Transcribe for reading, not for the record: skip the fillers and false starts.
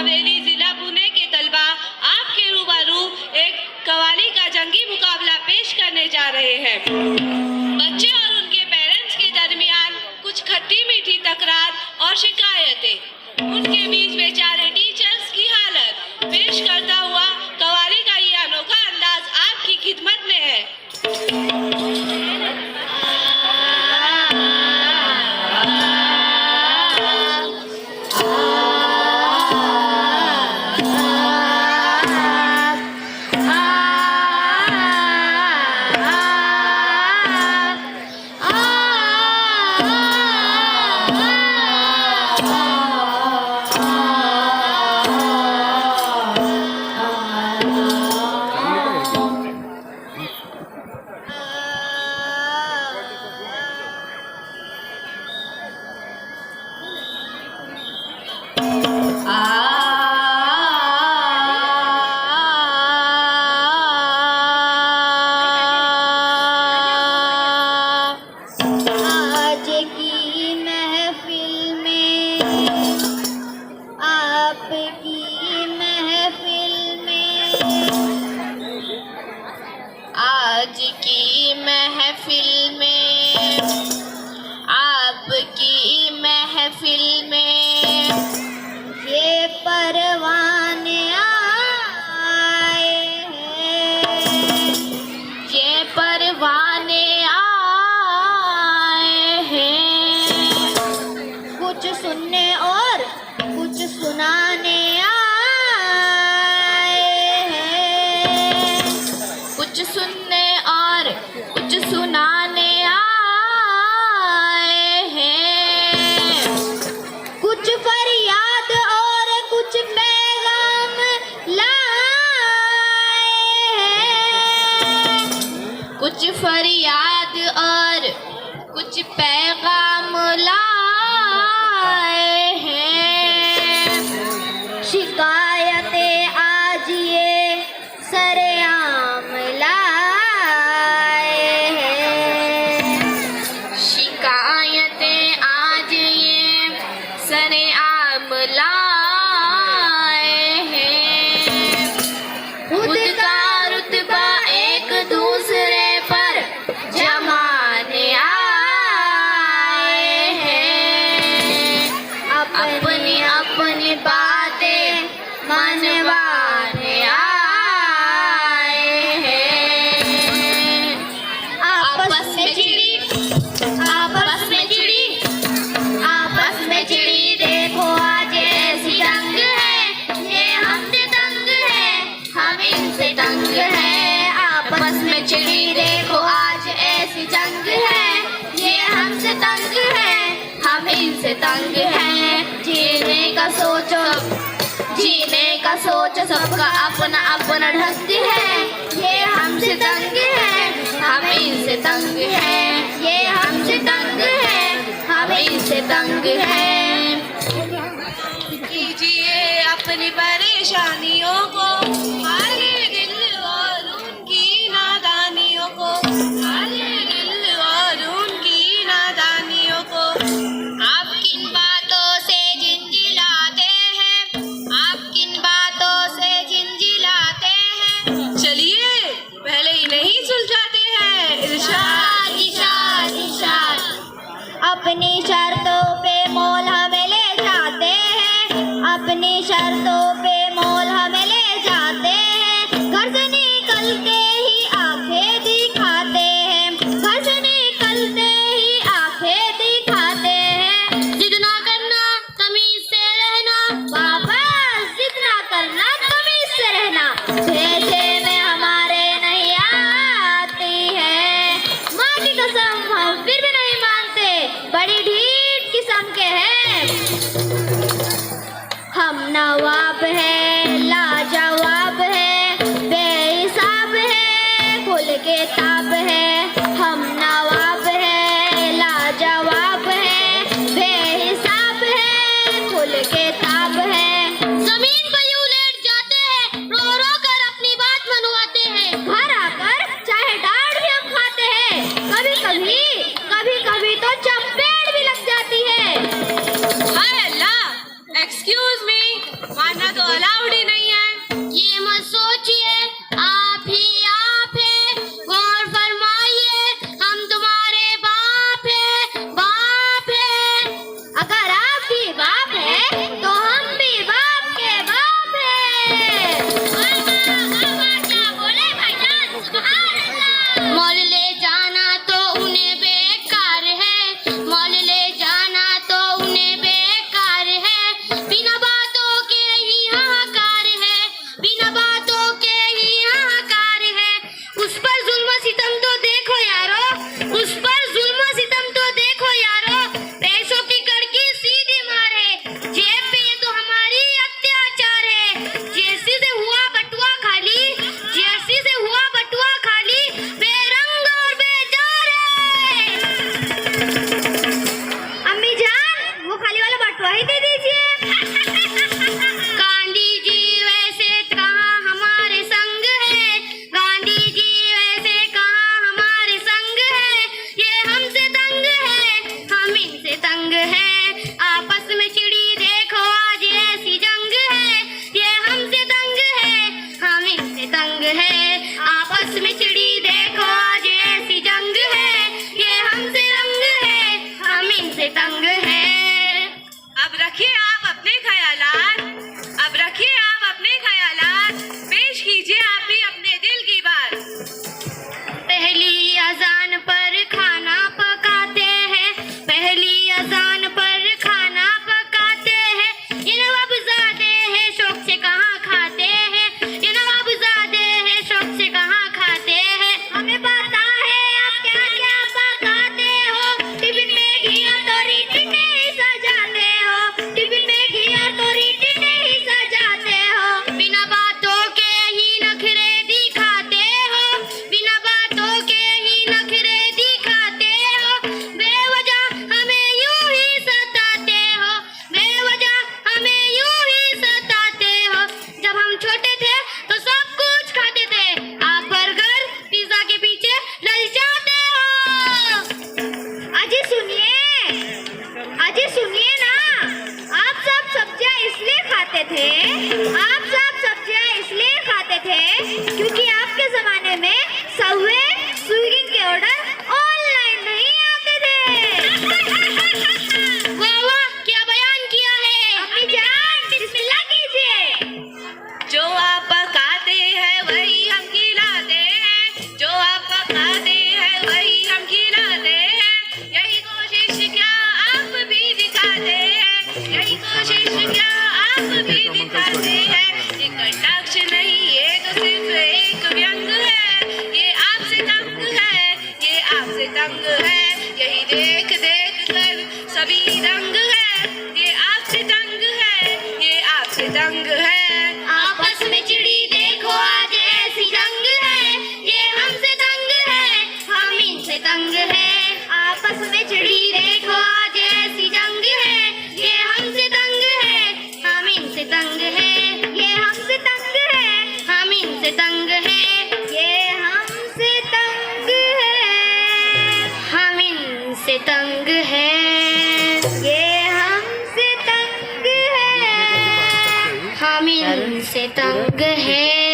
हवेली जिला पुणे के तलबा आपके रूबरू एक कव्वाली का जंगी मुकाबला पेश करने जा रहे हैं। बच्चे और उनके पेरेंट्स के दरमियान कुछ खट्टी मीठी तकरार और शिकायतें, उनके बीच बेचारे टीचर्स की हालत पेश करता हुआ कव्वाली का ये अनोखा अंदाज आपकी खिदमत में है। आज की महफिल में, आपकी महफिल में ये परवाने आए हैं, ये परवाने आए हैं, कुछ सुनने और कुछ सुनाने आए हैं, कुछ सुनने और कुछ सुनाने आए हैं, कुछ फरियाद और कुछ पैगाम लाए हैं, कुछ फरियाद और कुछ पैगाम लाए हैं, शिकायतें आज ये सरेआम लाए हैं, शिकायतें आज ये सरेआम लाए हैं, खुद का रुतबा एक दूसरे पर जमाने आए हैं, अपनी अपनी बातें मनवाने आए हैं, आपस में चिड़ी, आपस में चिड़ी, आपस में चिड़ी, देखो आज ऐसी तंग है, ये हमसे तंग है, हम इनसे तंग है, आपस में चिड़ी, देखो आज ऐसी जंग है, ये हमसे तंग है, हम इनसे तंग है, जीने का सोचो, जीने का सोच सबका अपना अपना ढंग है, ये हमसे तंग है, हम इनसे तंग है, ये हमसे तंग है, हम इनसे तंग है। कीजिए अपनी परेशानियों को, हाले दिल और उनकी नादानियों को, हाले दिल और उनकी नादानियों को, आप किन बातों से झिंझिलाते हैं, आप किन बातों से झिंझिलाते हैं, चलिए पहले इन्हें सुलझाते हैं। इरशाद इरशाद इरशाद, अपनी शर्तों पे मोल हमें ले जाते हैं, अपनी शर्तों पे मोल हमें ले जाते हैं, है। आपस में चिड़ी देखो आज ऐसी जंग है, ये हमसे तंग है हम इनसे तंग है। आपस में चिड़ी देखो आज ऐसी जंग है, ये हमसे तंग है हम इनसे तंग है। अब रखिए आप अपने ख्यालात, अब रखिए आप अपने ख्यालात, पेश कीजिए आप भी अपने दिल की बात। पहली अजान पर खाना पकाते हैं, पहली अजान पर खाना पकाते हैं। ये नवाबजादे हैं शौक से कहाँ खाते हैं, ये नवाबजादे हैं शौक से कहाँ खाते हैं। हमें पता है आप क्या क्या पकाते हो, टिफिन में घी और तोरी टिंडे सजाते हो, टिफिन में घी और तोरी टिंडे सजाते हो। बिना बातों के ही नखरे दिखाते हो, बिना बातों के ही नखरे दिखाते हो। बेवजह हमें यूं ही सताते हो, बेवजह हमें यूं ही सताते हो। जब हम छोटे थे तो सब कुछ खाते थे, आप बर्गर पिज्जा के पीछे ललचाते हो। अजी सुनिए ना, आप सब सब्जियां इसलिए खाते थे, आप सब सब्जियां इसलिए खाते थे क्योंकि आपके जमाने में सबवे स्विगी के ऑर्डर ऑनलाइन नहीं आते थे। वाह वाह क्या बयान किया है, अपनी जान बिस्मिल्लाह कीजिए। जो आप पकाते हैं वही हम खिलाते हैं, जो आप पकाते हैं वही हम खिलाते हैं। यही कोशिश क्या आप भी दिखाते हैं, यही कोशिश क्या आप भी दिखाते हैं। ये कटाक्ष नहीं ये तो सिर्फ एक व्यंग है, ये आपसे तंग है, ये आपसे तंग है। यही देख देख कर सभी दंग है, ये आपसे तंग है, ये आपसे तंग है। आपस में चिड़ी देखो आज ऐसी जंग है, ये हमसे तंग है हम इनसे तंग है। आपस में चिड़ी देखो आज ऐसी जंग है, ये हमसे तंग है हम इनसे तंग है। ये हमसे तंग है हम इनसे तंग है, ये हमसे तंग है हम इनसे तंग है, ये हमसे तंग है हम इनसे तंग है।